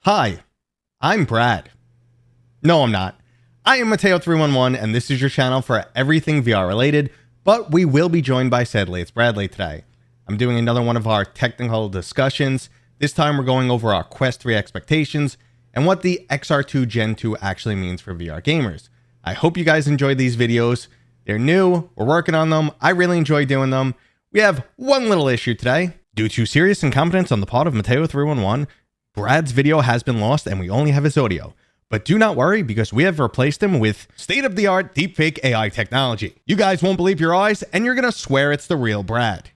Hi, I'm Brad. No, I'm not. I am Mateo311, and this is your channel for everything VR related, but we will be joined by, sadly, it's Bradley today. I'm doing another one of our technical discussions. This time we're going over our Quest 3 expectations and what the Xr2 Gen2 actually means for VR gamers. I hope you guys enjoyed these videos. They're new, we're working on them, I really enjoy doing them. We have one little issue today. Due to serious incompetence on the part of Mateo311, Brad's video has been lost and we only have his audio. But do not worry, because we have replaced him with state-of-the-art deepfake AI technology. You guys won't believe your eyes, and you're gonna swear it's the real Brad.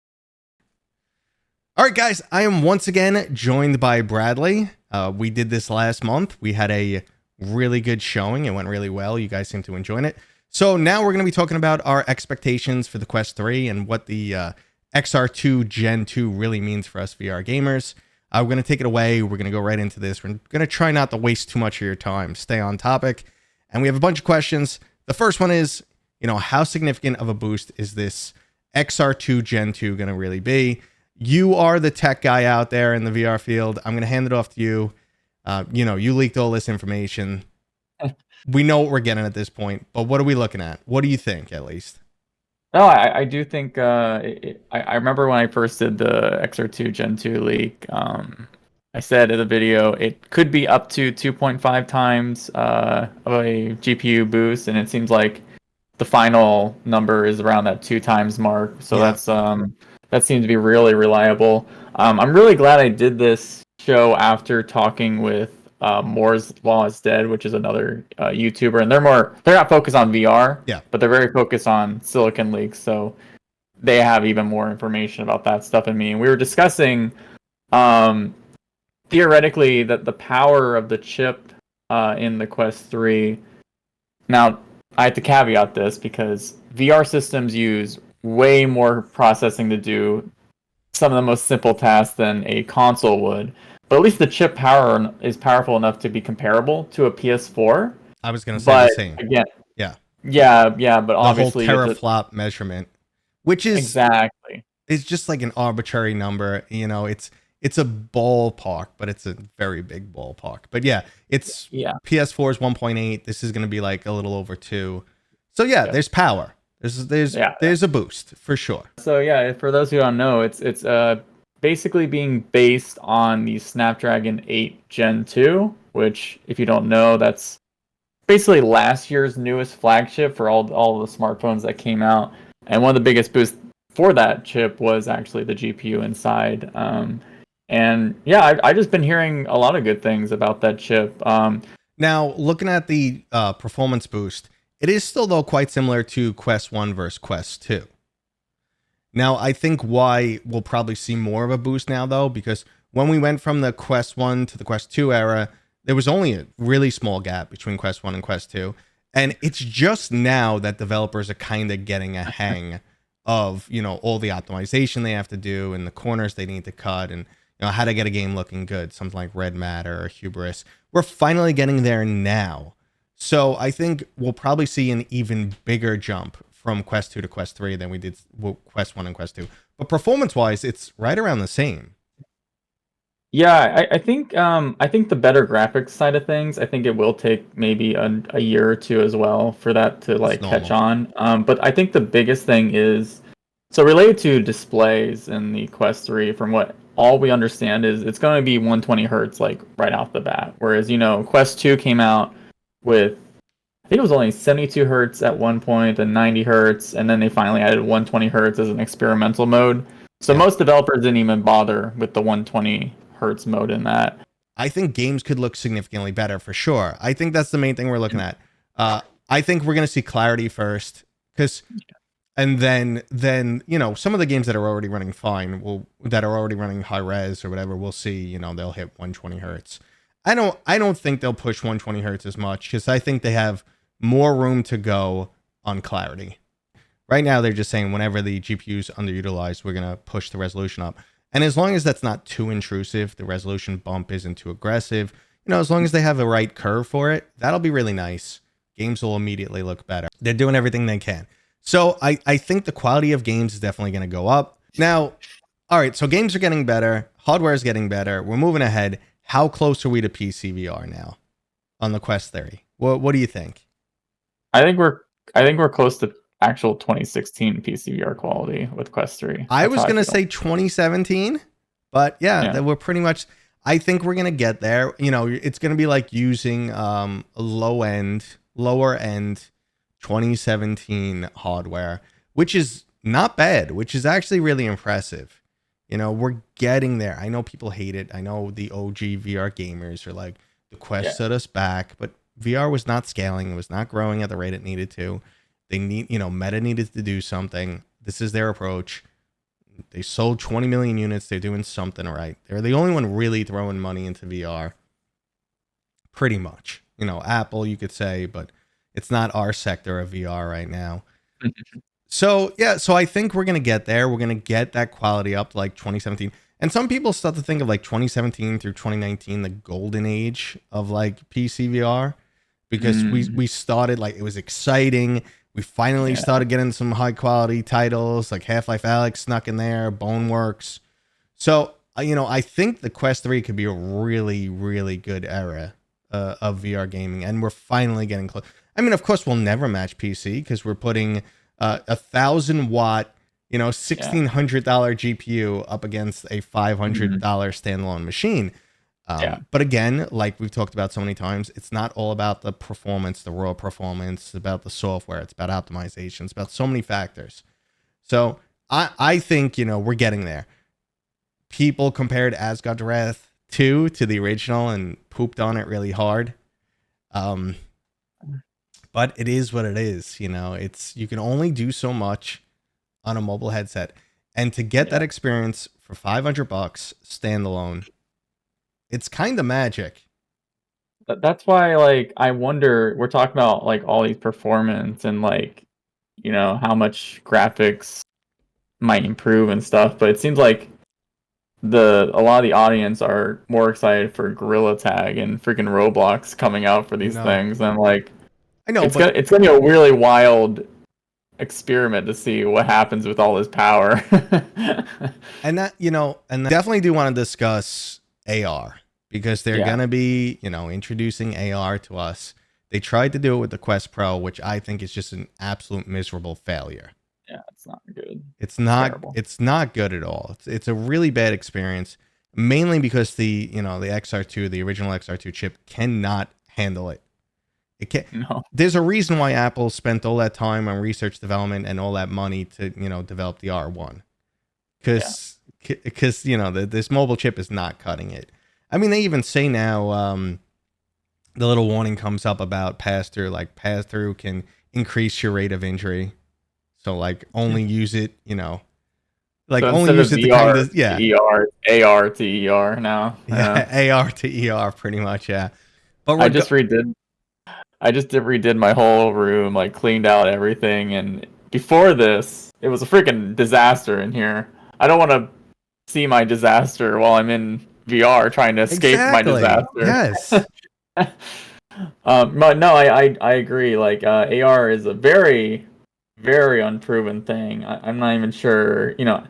Alright guys, I am once again joined by Bradley. We did this last month. We had a really good showing. It went really well. You guys seem to enjoy it. So now we're gonna be talking about our expectations for the Quest 3 and what the Xr2 Gen 2 really means for us VR gamers. We're going to take it away. We're going to go right into this. We're going to try not to waste too much of your time. Stay on topic. And we have a bunch of questions. The first one is, how significant of a boost is this Xr2 Gen 2 going to really be? You are the tech guy out there in the VR field. I'm going to hand it off to you. You leaked all this information. We know what we're getting at this point, but what are we looking at? What do you think, at least? No, I do think I remember when I first did the Xr2 Gen 2 leak. I said in the video it could be up to 2.5 times of a GPU boost, and it seems like the final number is around that 2 times mark. So Yeah. that seems to be really reliable. I'm really glad I did this show after talking with Moore's Law is Dead, which is another YouTuber, and they're not focused on VR, but they're very focused on silicon leaks, so they have even more information about that stuff than me. And we were discussing theoretically that the power of the chip in the Quest 3. Now, I have to caveat this because VR systems use way more processing to do some of the most simple tasks than a console would. But at least the chip power is powerful enough to be comparable to a PS4. I was going to say the same. Again, yeah. But obviously the whole teraflop measurement, which is exactly, it's just like an arbitrary number. It's a ballpark, but it's a very big ballpark. But it's PS4 is 1.8. This is going to be like a little over 2. So there's power. There's a boost for sure. So for those who don't know, it's basically being based on the Snapdragon 8 Gen 2, which, if you don't know, that's basically last year's newest flagship for all the smartphones that came out. And one of the biggest boosts for that chip was actually the GPU inside. I've just been hearing a lot of good things about that chip. Now, looking at the performance boost, it is still, though, quite similar to Quest 1 versus Quest 2. Now, I think why we'll probably see more of a boost now, though, because when we went from the Quest 1 to the Quest 2 era, there was only a really small gap between Quest 1 and Quest 2. And it's just now that developers are kind of getting a hang of, all the optimization they have to do and the corners they need to cut and, how to get a game looking good. Something like Red Matter or Hubris. We're finally getting there now. So I think we'll probably see an even bigger jump from Quest 2 to Quest 3 than we did Quest 1 and Quest 2. But performance-wise, it's right around the same. Yeah, I think the better graphics side of things, I think it will take maybe a year or two as well for that to catch on. But I think the biggest thing is, so related to displays in the Quest 3, from what all we understand is it's going to be 120 hertz right off the bat. Whereas, Quest 2 came out with, I think it was only 72 hertz at one point and 90 hertz, and then they finally added 120 hertz as an experimental mode. So most developers didn't even bother with the 120 hertz mode in that. I think games could look significantly better for sure. I think that's the main thing we're looking at. I think we're going to see clarity first, and then some of the games that are already running fine, that are already running high res or whatever, we'll see, they'll hit 120 hertz. I don't think they'll push 120 hertz as much, because I think they have more room to go on clarity. Right now, they're just saying whenever the GPU is underutilized, we're going to push the resolution up. And as long as that's not too intrusive, the resolution bump isn't too aggressive, as long as they have the right curve for it, that'll be really nice. Games will immediately look better. They're doing everything they can. So I think the quality of games is definitely going to go up. Now, all right, so games are getting better. Hardware is getting better. We're moving ahead. how close are we to PCVR now on the Quest 3? What do you think? I think we're close to actual 2016 PCVR quality with Quest 3. I That's was how I going to feel. say 2017, but yeah, that we're pretty much, I think we're going to get there. You know, it's going to be like using lower end 2017 hardware, which is not bad, which is actually really impressive. You know, we're getting there. I know people hate it. I know the OG VR gamers are like, the Quest set us back, but VR was not scaling. It was not growing at the rate it needed to. They need, you know, Meta needed to do something. This is their approach. They sold 20 million units. They're doing something right. They're the only one really throwing money into VR. Pretty much. You know, Apple, you could say, but it's not our sector of VR right now. So, yeah, so I think we're going to get there. We're going to get that quality up to like 2017. And some people start to think of like 2017 through 2019, the golden age of like PCVR, because we started, like, it was exciting. We finally started getting some high quality titles, like Half-Life Alyx snuck in there, Boneworks. So, you know, I think the Quest 3 could be a really, really good era of VR gaming. And we're finally getting close. I mean, of course, we'll never match PC because we're putting 1,000-watt, you know, $1,600 GPU up against a $500 standalone machine. But again, like we've talked about so many times, it's not all about the performance, the raw performance. It's about the software. It's about optimization. It's about so many factors. So I think, you know, we're getting there. People compared Asgard's Wrath 2 to the original and pooped on it really hard. But it is what it is. You know, it's, you can only do so much on a mobile headset, and to get that experience for $500 standalone, it's kind of magic. That's why, like, I wonder, we're talking about like all these performance and like, you know, how much graphics might improve and stuff, but it seems like a lot of the audience are more excited for Gorilla Tag and freaking Roblox coming out for these things, and like, I know, it's gonna be a really wild experiment to see what happens with all this power. And that, you know, and I definitely do want to discuss AR, because they're going to be, you know, introducing AR to us. They tried to do it with the Quest Pro, which I think is just an absolute miserable failure. Yeah, it's not good. It's not terrible. It's not good at all. It's a really bad experience, mainly because the, you know, the Xr2, the original Xr2 chip cannot handle it. It can't. No. There's a reason why Apple spent all that time on research development and all that money to, you know, develop the R1. Because you know, this mobile chip is not cutting it. I mean, they even say now, the little warning comes up about pass-through. Like, pass-through can increase your rate of injury. So, like, only use it, you know, like, so only use it to kind of, AR to ER now. AR to ER, pretty much, yeah. But I just redid my whole room, like cleaned out everything, and before this, it was a freaking disaster in here. I don't want to see my disaster while I'm in VR trying to escape my disaster. Yes. But no, I agree. Like, AR is a very, very unproven thing. I'm not even sure, you know,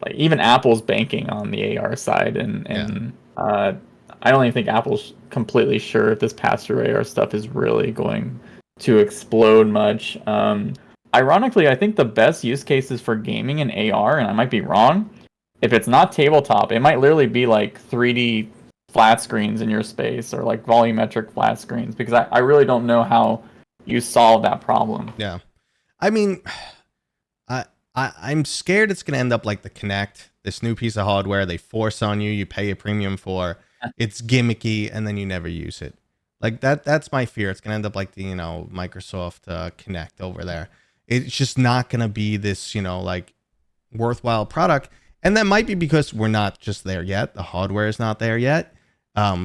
like even Apple's banking on the AR side, and I don't even think Apple's completely sure if this pass-through AR stuff is really going to explode much. Ironically, I think the best use cases for gaming in AR, and I might be wrong, if it's not tabletop, it might literally be like 3D flat screens in your space, or like volumetric flat screens, because I really don't know how you solve that problem. Yeah. I mean, I'm scared it's going to end up like the Kinect, this new piece of hardware they force on you, you pay a premium for, it's gimmicky, and then you never use it. Like, that's my fear. It's going to end up like the, you know, Microsoft Kinect over there. It's just not going to be this, you know, like, worthwhile product. And that might be because we're not just there yet. The hardware is not there yet.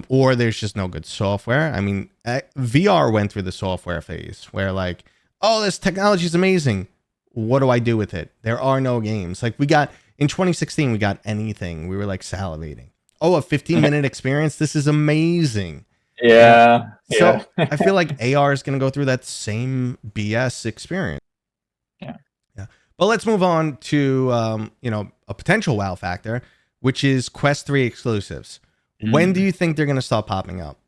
Or there's just no good software. I mean, VR went through the software phase where, like, oh, this technology is amazing. What do I do with it? There are no games. Like, we got, in 2016, we got anything. We were like salivating. Oh, a 15-minute experience. This is amazing. Yeah. So I feel like AR is going to go through that same BS experience. Yeah. But let's move on to, you know, a potential wow factor, which is Quest 3 exclusives. When do you think they're going to stop popping up?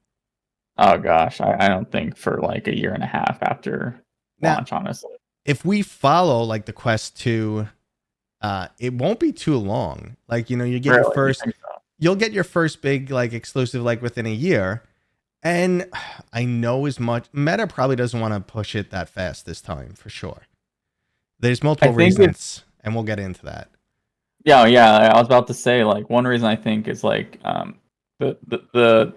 Oh gosh, I don't think for like a year and a half after Now, launch, honestly. if we follow like the Quest 2, it won't be too long. Like, you get your Really? You first, think so? you'll get your first big like exclusive like within a year. And I know as much Meta probably doesn't want to push it that fast this time for sure. There's I multiple think it's reasons, and we'll get into that. yeah. I was about to say like one reason I think is like the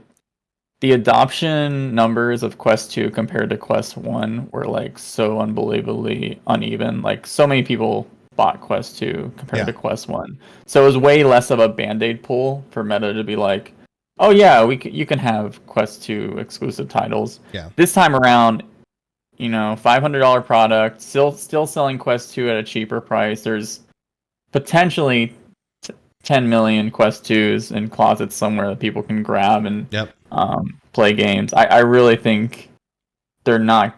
adoption numbers of Quest 2 compared to Quest 1 were like so unbelievably uneven. Like so many people bought Quest 2 compared Yeah. to Quest 1. So it was way less of a band-aid pull for Meta to be like, "Oh yeah, you can have Quest 2 exclusive titles." Yeah. This time around, $500 product, still selling Quest 2 at a cheaper price. There's potentially 10 million Quest 2s in closets somewhere that people can grab and Yep. play games. I really think they're not.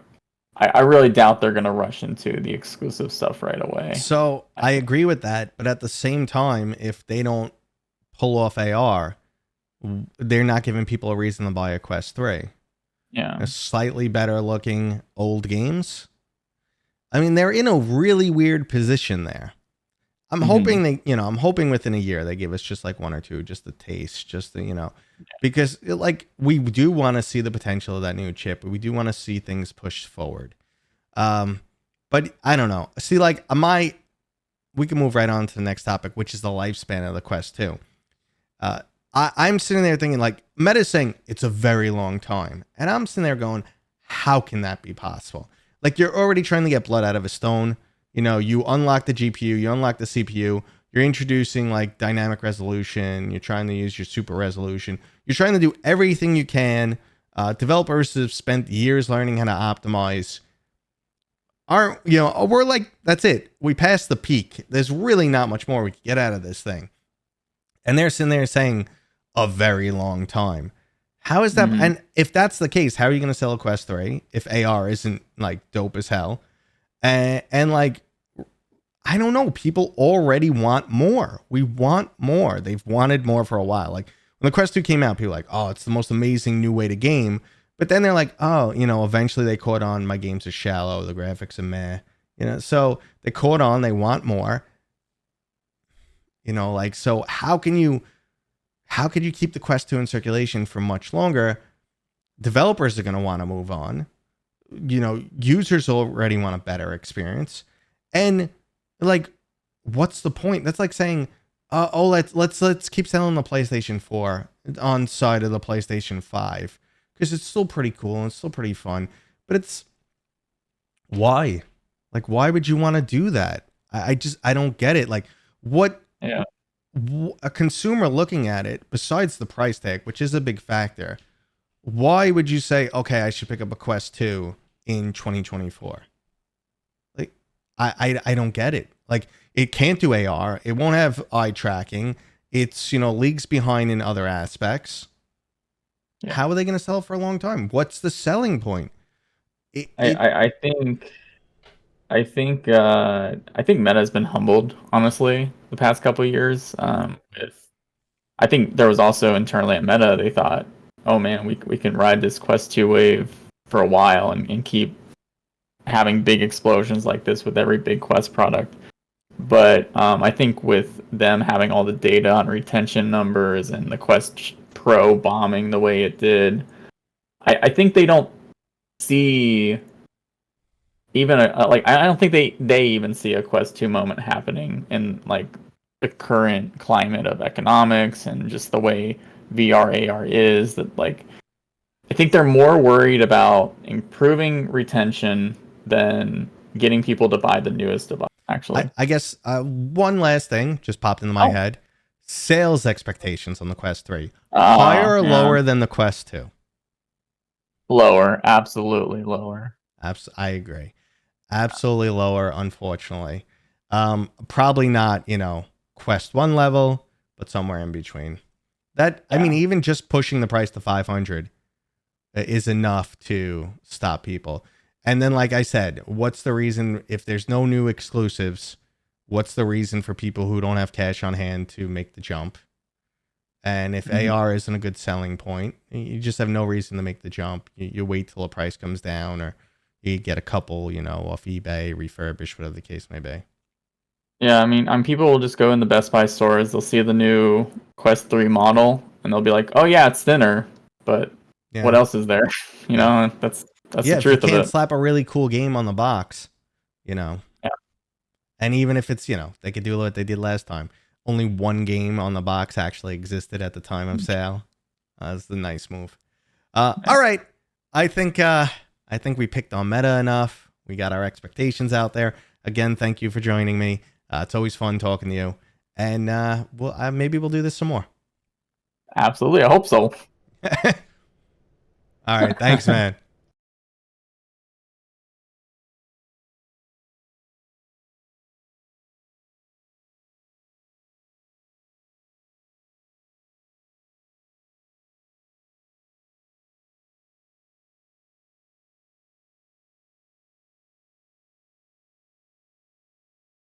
I really doubt they're going to rush into the exclusive stuff right away. So I agree with that, but at the same time, if they don't pull off AR, they're not giving people a reason to buy a Quest 3. Yeah. Slightly better looking old games. I mean, they're in a really weird position there. I'm hoping I'm hoping within a year they give us just like one or two, just the taste, just the, because like we do want to see the potential of that new chip. We do want to see things pushed forward. But I don't know. See, like we can move right on to the next topic, which is the lifespan of the Quest 2. I'm sitting there thinking like Meta's saying it's a very long time. And I'm sitting there going, how can that be possible? Like you're already trying to get blood out of a stone. You unlock the GPU, you unlock the CPU, you're introducing like dynamic resolution, you're trying to use your super resolution, you're trying to do everything you can. Developers have spent years learning how to optimize. We're like, that's it. We passed the peak. There's really not much more we can get out of this thing. And they're sitting there saying a very long time. How is that? And if that's the case, how are you going to sell a Quest 3 if AR isn't like dope as hell? And like, I don't know. People already want more. We want more. They've wanted more for a while. Like when the Quest 2 came out, people were like, oh, it's the most amazing new way to game. But then they're like, oh, eventually they caught on. My games are shallow. The graphics are meh. So they caught on. They want more. So how could you keep the Quest 2 in circulation for much longer? Developers are going to want to move on. Users already want a better experience. And like, what's the point? That's like saying, let's keep selling the PlayStation 4 on side of the PlayStation 5 because it's still pretty cool and it's still pretty fun. But it's why? Like, why would you want to do that? I don't get it. Like, what? Yeah. A consumer looking at it, besides the price tag, which is a big factor, why would you say, okay, I should pick up a Quest 2 in 2024? Like, I don't get it. Like, it can't do AR. It won't have eye tracking. It's, leagues behind in other aspects. Yeah. How are they going to sell it for a long time? What's the selling point? I think Meta has been humbled, honestly, the past couple of years. I think there was also internally at Meta, they thought, oh man, we can ride this Quest 2 wave for a while and keep having big explosions like this with every big Quest product. But I think with them having all the data on retention numbers and the Quest Pro bombing the way it did, I think they don't see even I don't think they even see a Quest 2 moment happening in like the current climate of economics and just the way VR AR is. That like I think they're more worried about improving retention than getting people to buy the newest device. Actually, I guess one last thing just popped into my head: sales expectations on the Quest 3, higher or lower than the Quest 2? Lower, absolutely lower. I agree. Absolutely lower, unfortunately. Probably not, Quest 1 level, but somewhere in between. I mean, even just pushing the price to 500 is enough to stop people. And then, like I said, what's the reason if there's no new exclusives? What's the reason for people who don't have cash on hand to make the jump? And if Mhm. AR isn't a good selling point, you just have no reason to make the jump. You wait till the price comes down, or you get a couple, off eBay, refurbished, whatever the case may be. Yeah, I mean, people will just go in the Best Buy stores. They'll see the new Quest 3 model, and they'll be like, "Oh yeah, it's thinner, but what Yeah. else is there?" Yeah. That's the Yeah. If you truth of can't it. slap a really cool game on the box, you know, Yeah. and even if it's, they could do what they did last time. Only one game on the box actually existed at the time of sale. That's the nice move. Yeah. All right. I think we picked on meta enough. We got our expectations out there. Again, thank you for joining me. It's always fun talking to you. And maybe we'll do this some more. Absolutely, I hope so. All right. Thanks, man.